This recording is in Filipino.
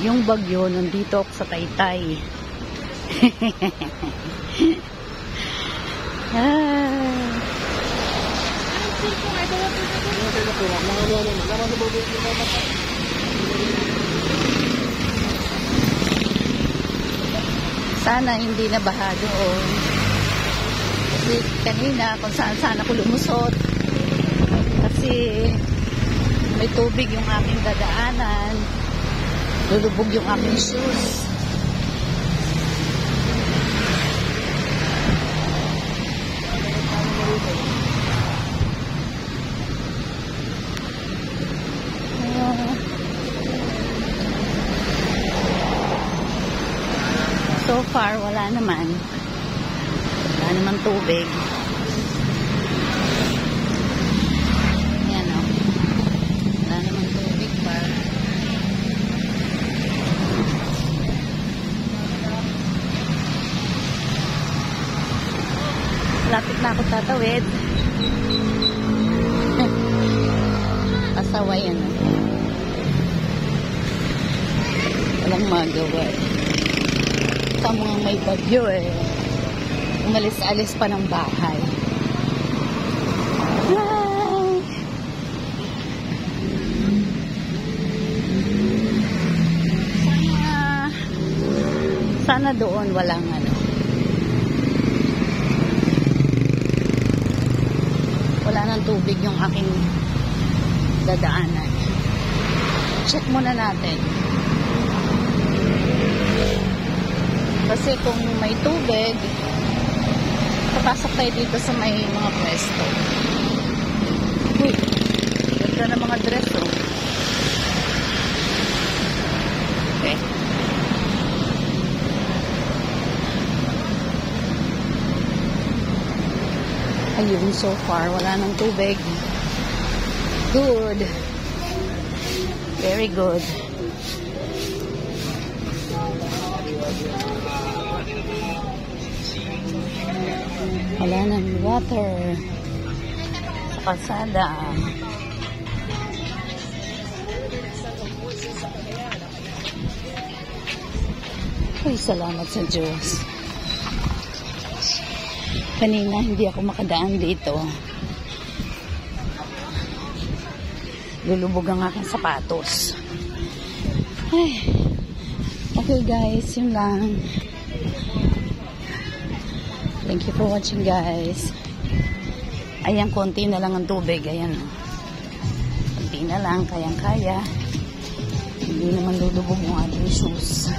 Yung bagyo, nandito ako sa Taytay. Sana hindi na baha doon. Kasi kanina kung saan ako lumusot. Kasi may tubig yung aking dadaanan. Lulubog yung aking shoes. So far, wala naman. Wala naman tubig. Yan o. Wala naman tubig pa. Lapit na ako tatawid. Pasaway yan. Walang magawa eh. Sa mga may bagyo eh. Umalis-alis pa ng bahay. Sana doon walang wala nang tubig yung aking dadaanan. Check muna natin. Kasi kung may tubig, papasok tayo dito sa may mga pwesto. Uy, ganda na mga dress, oh. Okay. Ayun, so far, wala nang tubig. Good. Very good. Wala nang water sa kalsada. Ay, salamat sa Diyos. Kanina hindi ako makadaan dito. Lulubog ang aking sapatos. Ay. Okay guys, yun lang. Thank you for watching guys. Ayan, konti na lang ang tubig. Ayan. Konti na lang, kayang-kaya. Hindi naman lulubog yung ating shoes.